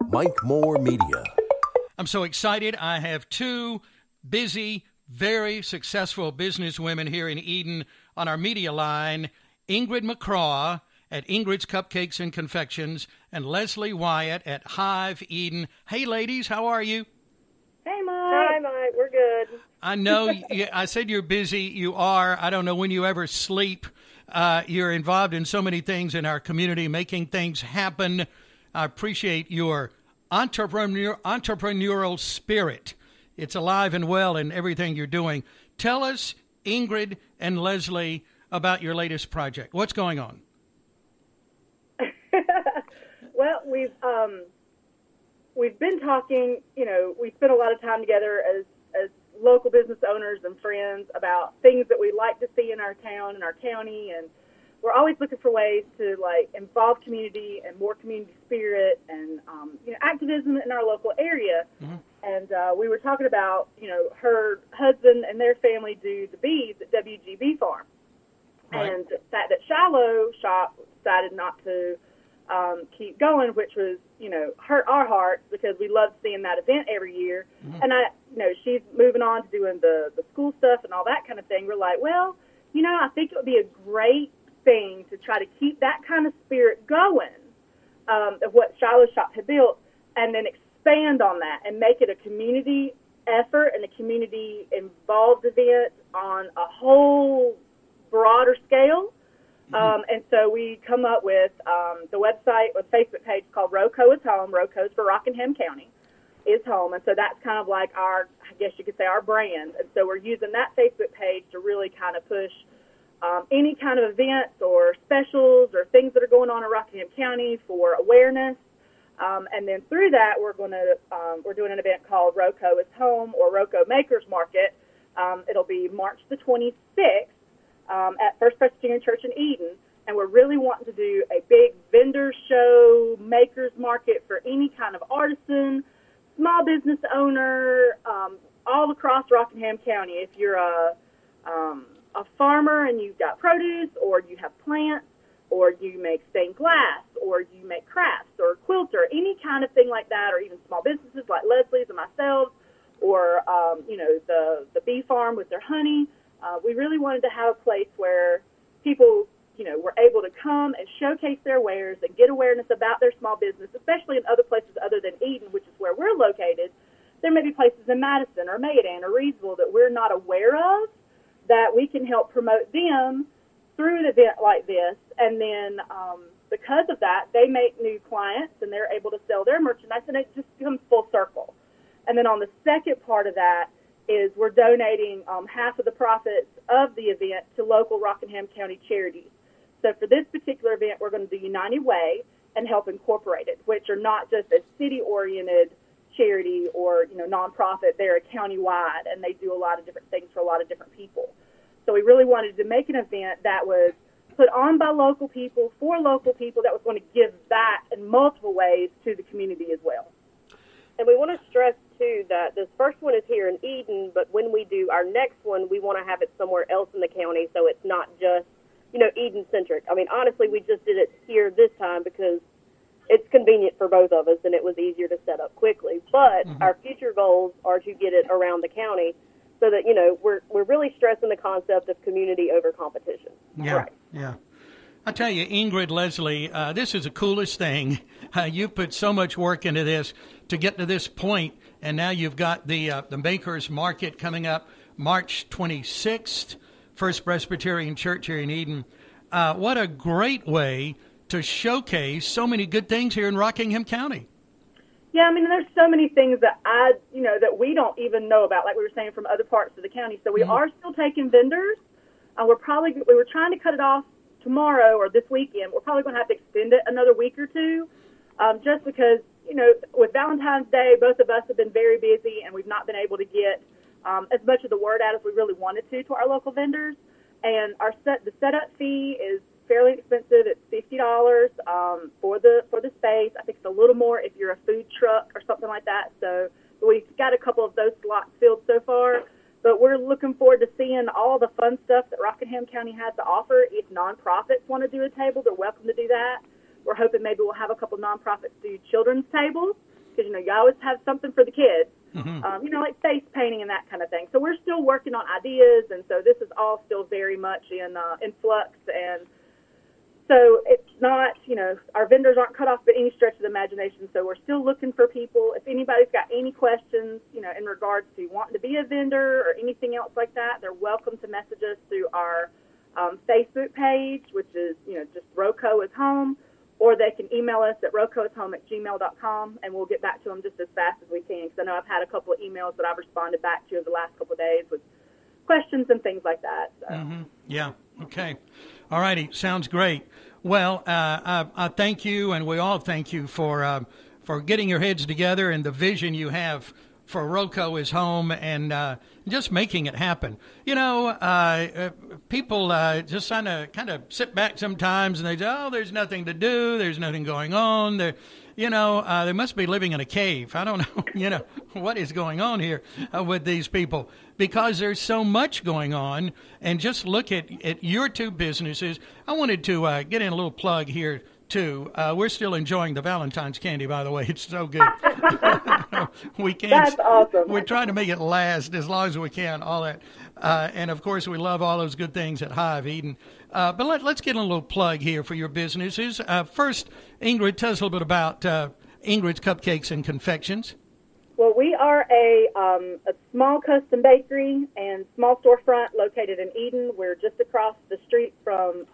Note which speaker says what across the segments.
Speaker 1: Mike Moore Media.
Speaker 2: I'm so excited. I have two busy, very successful businesswomen here in Eden on our media line, Ingrid McCraw at Ingrid's Cupcakes and Confections and Leslie Wyatt at Hive Eden. Hey, ladies, how are you?
Speaker 3: Hey, Mike.
Speaker 4: Hi, Mike. We're good.
Speaker 2: I know. I said you're busy. You are. I don't know when you ever sleep. You're involved in so many things in our community, making things happen. I appreciate your entrepreneurial spirit. It's alive and well in everything you're doing. Tell us, Ingrid and Leslie, about your latest project. What's going on?
Speaker 3: Well, we've been talking. You know, we spent a lot of time together as local business owners and friends about things that we like to see in our town and our county, and we're always looking for ways to involve community and more community spirit and activism in our local area. Mm-hmm. And we were talking about her husband and their family do the bees at WGB Farm, right. And the fact that Shiloh Shop decided not to keep going, which was hurt our hearts because we love seeing that event every year. Mm-hmm. And she's moving on to doing the school stuff and all that kind of thing. We're like, well, I think it would be a great thing to try to keep that kind of spirit going of what Shiloh Shop had built, and then expand on that and make it a community effort and a community involved event on a whole broader scale. And so we come up with the website or Facebook page called RoCo is Home. RoCo is for Rockingham County is Home. And so that's kind of like our, I guess you could say, our brand. And so we're using that Facebook page to really kind of push any kind of events or specials or things that are going on in Rockingham County for awareness. And then through that, we're doing an event called RoCo is Home or RoCo Makers Market. It'll be March the 26th. At First Presbyterian Church in Eden, and we're really wanting to do a big vendor show, makers market for any kind of artisan, small business owner, all across Rockingham County. If you're a farmer and you've got produce, or you have plants, or you make stained glass, or you make crafts, or quilter, any kind of thing like that, or even small businesses like Leslie's and myself, or the bee farm with their honey. We really wanted to have a place where people, were able to come and showcase their wares and get awareness about their small business, especially in other places other than Eden, which is where we're located. There may be places in Madison or Mayodan or Reedsville that we're not aware of that we can help promote them through an event like this. And then because of that, they make new clients and they're able to sell their merchandise, and it just comes full circle. And then on the second part of that, is we're donating half of the profits of the event to local Rockingham County charities. So for this particular event, we're going to do United Way and Help Incorporated, which are not just a city-oriented charity or nonprofit. They're a county-wide, and they do a lot of different things for a lot of different people. So we really wanted to make an event that was put on by local people, for local people, that was going to give back in multiple ways to the community as well.
Speaker 4: And we want to stress, too, that this first one is here in Eden, but when we do our next one, we want to have it somewhere else in the county, so it's not just, Eden-centric. I mean, honestly, we just did it here this time because it's convenient for both of us, and it was easier to set up quickly. But our future goals are to get it around the county so that, we're really stressing the concept of community over competition.
Speaker 2: Yeah, right. Yeah. I tell you, Ingrid, Leslie, this is the coolest thing. You put so much work into this to get to this point, and now you've got the Makers Market coming up March 26th, First Presbyterian Church here in Eden. What a great way to showcase so many good things here in Rockingham County.
Speaker 3: Yeah, I mean, there's so many things that that we don't even know about, like we were saying, from other parts of the county. So we are still taking vendors. We were trying to cut it off tomorrow or this weekend. We're probably going to have to extend it another week or two, just because, with Valentine's Day, both of us have been very busy and we've not been able to get as much of the word out as we really wanted to our local vendors. And the setup fee is fairly expensive. It's $50 for the space. I think it's a little more if you're a food truck or something like that. So we've got a couple of those slots filled so far. But we're looking forward to seeing all the fun stuff that Rockingham County has to offer. If nonprofits want to do a table, they're welcome to do that. We're hoping maybe we'll have a couple nonprofits do children's tables because, you always have something for the kids, like face painting and that kind of thing. So we're still working on ideas, and so this is all still very much in flux. And so it's not, our vendors aren't cut off by any stretch of the imagination. So we're still looking for people. If anybody's got any questions, in regards to wanting to be a vendor or anything else like that, they're welcome to message us through our Facebook page, which is, just RoCo is Home, or they can email us at rocoishome@gmail.com, and we'll get back to them just as fast as we can, because I know I've had a couple of emails that I've responded back to over the last couple of days with questions and things like that. So.
Speaker 2: Yeah, okay. All righty, sounds great. Well, I thank you, and we all thank you for getting your heads together and the vision you have for RoCo is Home, and just making it happen. People just kind of sit back sometimes and they say, oh, there's nothing to do, there's nothing going on. They must be living in a cave. I don't know, what is going on here with these people, because there's so much going on. And just look at your two businesses. I wanted to get in a little plug here too. We're still enjoying the Valentine's candy, by the way. It's so good. We can't.
Speaker 3: That's awesome.
Speaker 2: We're trying to make it last as long as we can. All that, and of course, we love all those good things at Hive Eden. But let's get a little plug here for your businesses. First, Ingrid, tell us a little bit about Ingrid's Cupcakes and Confections.
Speaker 3: Well, we are a small custom bakery and small storefront located in Eden. We're just across the street from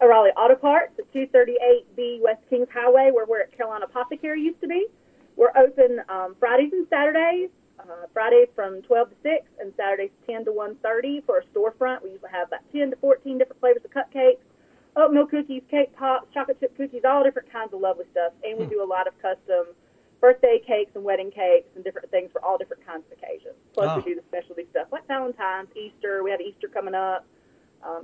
Speaker 3: Raleigh Auto Parts at 238B West Kings Highway, where at Carolina Apothecary used to be. We're open Fridays and Saturdays, Fridays from 12 to 6 and Saturdays 10 to 1:30 for a storefront. We usually have about 10 to 14 different flavors of cupcakes, oatmeal cookies, cake pops, chocolate chip cookies, all different kinds of lovely stuff. And we do a lot of custom birthday cakes and wedding cakes and different things for all different kinds of occasions. Plus, we do the specialty stuff like Valentine's, Easter. We have Easter coming up.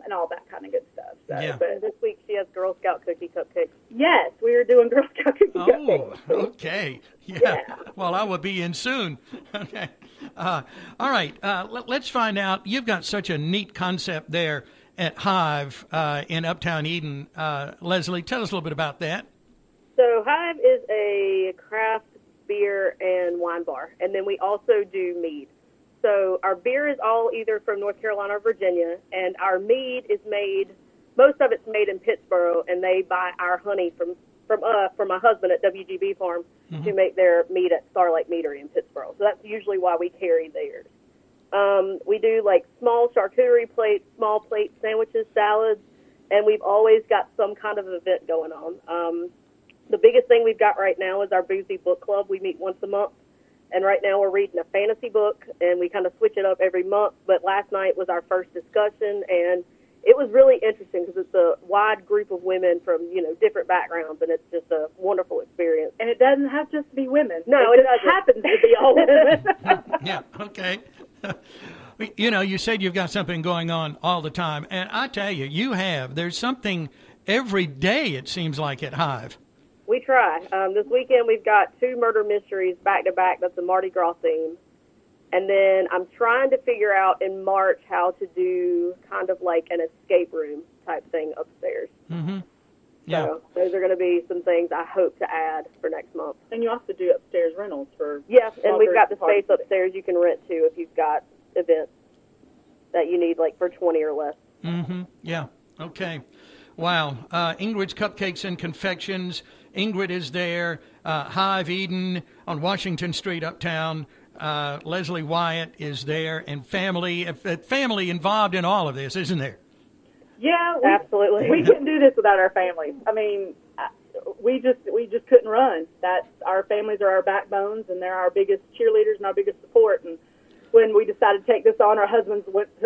Speaker 3: And all that kind of good stuff. So,
Speaker 2: yeah.
Speaker 4: But this week she has Girl Scout cookie cupcakes.
Speaker 3: Yes, we are doing Girl Scout cookie cupcakes.
Speaker 2: Oh, okay. Yeah. Well, I will be in soon. Okay. All right. Let's find out. You've got such a neat concept there at Hive in Uptown Eden. Leslie, tell us a little bit about that.
Speaker 4: So Hive is a craft beer and wine bar, and then we also do mead. So our beer is all either from North Carolina or Virginia, and our mead is most of it's made in Pittsboro, and they buy our honey from my husband at WGB Farm to make their mead at Starlight Meadery in Pittsboro. So that's usually why we carry theirs. We do like small charcuterie plates, small plate sandwiches, salads, and we've always got some kind of event going on. The biggest thing we've got right now is our Boozy Book Club. We meet once a month. And right now we're reading a fantasy book, and we kind of switch it up every month. But last night was our first discussion, and it was really interesting because it's a wide group of women from, different backgrounds, and it's just a wonderful experience.
Speaker 3: And it doesn't have just to be women.
Speaker 4: No,
Speaker 3: it just happens to be all women.
Speaker 2: Yeah, okay. You said you've got something going on all the time. And I tell you, there's something every day, it seems like, at Hive.
Speaker 4: We try. This weekend we've got 2 murder mysteries back-to-back. That's a Mardi Gras theme. And then I'm trying to figure out in March how to do kind of like an escape room type thing upstairs.
Speaker 2: Mm-hmm. Yeah.
Speaker 4: So those are going to be some things I hope to add for next month.
Speaker 3: And you also do upstairs rentals for...
Speaker 4: Yes, and we've got the space upstairs you can rent too if you've got events that you need like for 20 or less.
Speaker 2: Mm-hmm. Yeah. Okay. Wow. Ingrid's Cupcakes and Confections. Ingrid is there. Hive Eden on Washington Street, Uptown. Leslie Wyatt is there, and family involved in all of this, isn't there?
Speaker 3: Yeah,
Speaker 4: absolutely.
Speaker 3: We couldn't do this without our families. I mean, we just couldn't run. Our families are our backbones, and they're our biggest cheerleaders and our biggest support. And when we decided to take this on, our husbands looked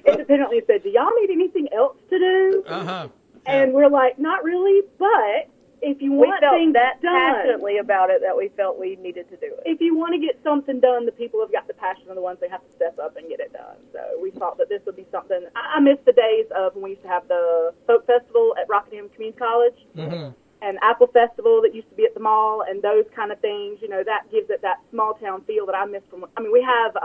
Speaker 3: independently and said, "Do y'all need anything else to do?"
Speaker 2: Uh-huh.
Speaker 3: And we're like, "Not really, but if you want things
Speaker 4: that
Speaker 3: done,
Speaker 4: passionately about it that we felt we needed to do it.
Speaker 3: If you want to get something done, the people who've got the passion are the ones that have to step up and get it done." So we thought that this would be something. I miss the days of when we used to have the folk festival at Rockingham Community College.
Speaker 2: Mm-hmm.
Speaker 3: And Apple Festival that used to be at the mall, and those kind of things, that gives it that small town feel that I miss from. I mean, we have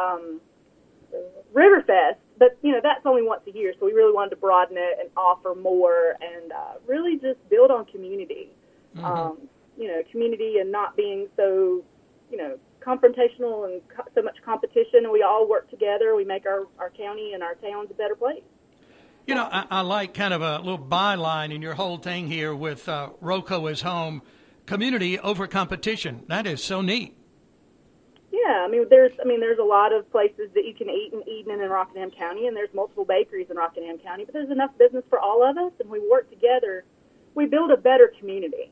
Speaker 3: Riverfest, but that's only once a year, so we really wanted to broaden it and offer more, and really just build on community.
Speaker 2: Mm-hmm.
Speaker 3: community and not being so, confrontational and so much competition. And we all work together. We make our county and our towns a better place.
Speaker 2: I like kind of a little byline in your whole thing here with RoCo is home, community over competition. That is so neat.
Speaker 3: Yeah, there's a lot of places that you can eat in Eden and in Rockingham County, and there's multiple bakeries in Rockingham County, but there's enough business for all of us, and we work together. We build a better community.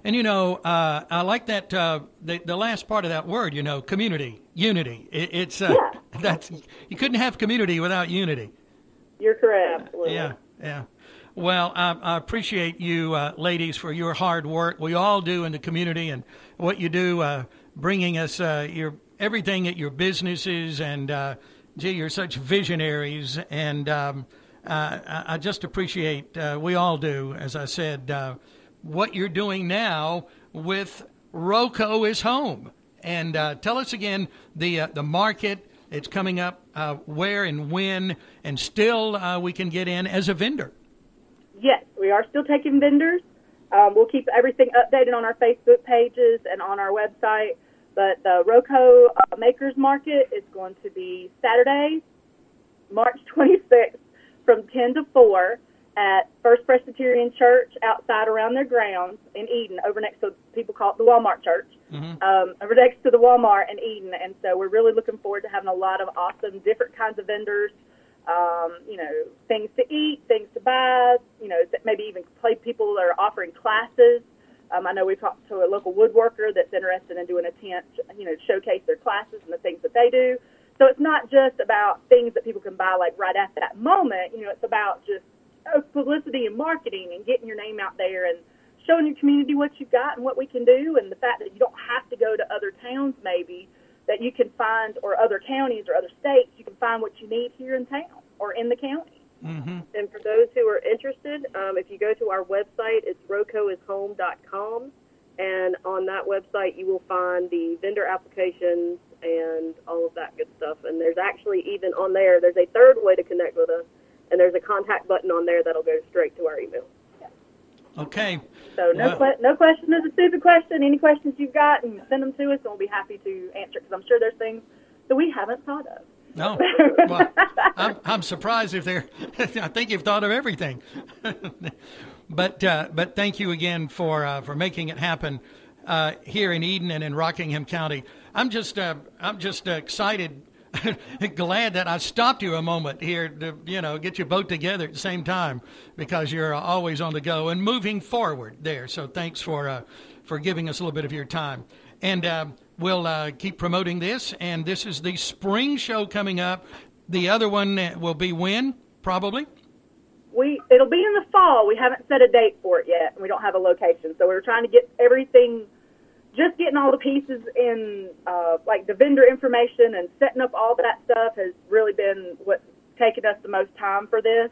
Speaker 2: And, I like that, the last part of that word, community, unity. It's that's, you couldn't have community without unity.
Speaker 3: You're correct. Absolutely.
Speaker 2: Yeah. Well, I appreciate you, ladies, for your hard work. We all do in the community, and what you do, bringing us your everything at your businesses, and you're such visionaries, and I just appreciate, we all do, as I said, what you're doing now with RoCo is home. And tell us again the market. It's coming up, where and when, and still we can get in as a vendor.
Speaker 3: Yes, we are still taking vendors. We'll keep everything updated on our Facebook pages and on our website. But the RoCo Makers Market is going to be Saturday, March 26th from 10 to 4 at First Presbyterian Church outside around their grounds in Eden, over next to, people call it the Walmart Church, over next to the Walmart in Eden. And so we're really looking forward to having a lot of awesome different kinds of vendors, things to eat, things to buy, maybe even play people that are offering classes. I know we've talked to a local woodworker that's interested in doing a tent, to showcase their classes and the things that they do. So it's not just about things that people can buy like right at that moment. It's about just publicity and marketing and getting your name out there and showing your community what you've got and what we can do, and the fact that you don't have to go to other towns maybe that you can find, or other counties or other states, you can find what you need here in town or in the county.
Speaker 4: Mm-hmm. And for those who are interested, if you go to our website, it's rocoishome.com, and on that website you will find the vendor applications and all of that good stuff. And there's actually even on there's a third way to connect with us, and there's a contact button on there that'll go straight to our email.
Speaker 2: Okay.
Speaker 3: So no question is a stupid question. Any questions you've got, and send them to us, and we'll be happy to answer, because I'm sure there's things that we haven't thought of.
Speaker 2: No, well, I'm surprised if they're. I think you've thought of everything. But thank you again for making it happen here in Eden and in Rockingham County. I'm just excited, glad that I stopped you a moment here to get you both together at the same time, because you're always on the go and moving forward there. So thanks for giving us a little bit of your time. And we'll keep promoting this. And this is the spring show coming up. The other one will be when, probably?
Speaker 3: It'll be in the fall. We haven't set a date for it yet, and we don't have a location. So we're trying to get everything, just getting all the pieces in, like the vendor information and setting up all that stuff has really been what's taken us the most time for this.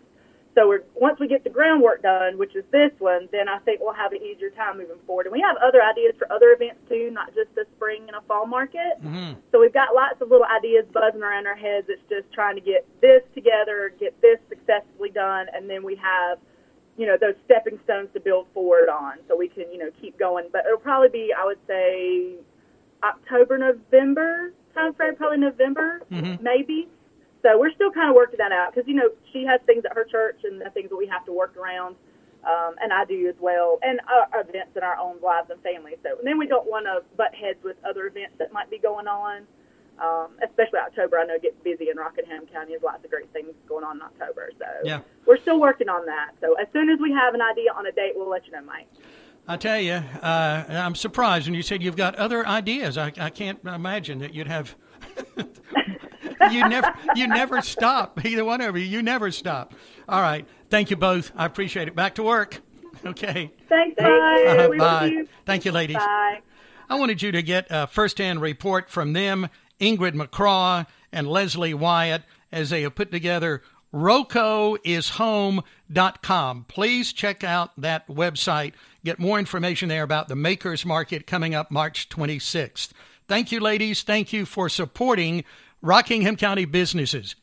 Speaker 3: So once we get the groundwork done, which is this one, then I think we'll have an easier time moving forward. And we have other ideas for other events too, not just the spring and a fall market. Mm-hmm. So we've got lots of little ideas buzzing around our heads. It's just trying to get this together, get this successfully done, and then we have, those stepping stones to build forward on, so we can, keep going. But it'll probably be, I would say, October, November timeframe, probably November, maybe. So we're still kind of working that out, because, she has things at her church and the things that we have to work around, and I do as well, and our events in our own lives and families. So and then we don't want to butt heads with other events that might be going on, especially October. I know it gets busy in Rockingham County. There's lots of great things going on in October. So we're still working on that. So as soon as we have an idea on a date, we'll let you know, Mike.
Speaker 2: I tell you, I'm surprised when you said you've got other ideas. I can't imagine that you'd have... You never stop. Either one of you. You never stop. All right. Thank you both. I appreciate it. Back to work. Okay.
Speaker 3: Thanks, bye.
Speaker 2: Bye. Thank you, ladies.
Speaker 3: Bye.
Speaker 2: I wanted you to get a first-hand report from them, Ingrid McCraw and Leslie Wyatt, as they have put together RoCoishome.com. Please check out that website. Get more information there about the Makers Market coming up March 26th. Thank you, ladies. Thank you for supporting Rockingham County businesses.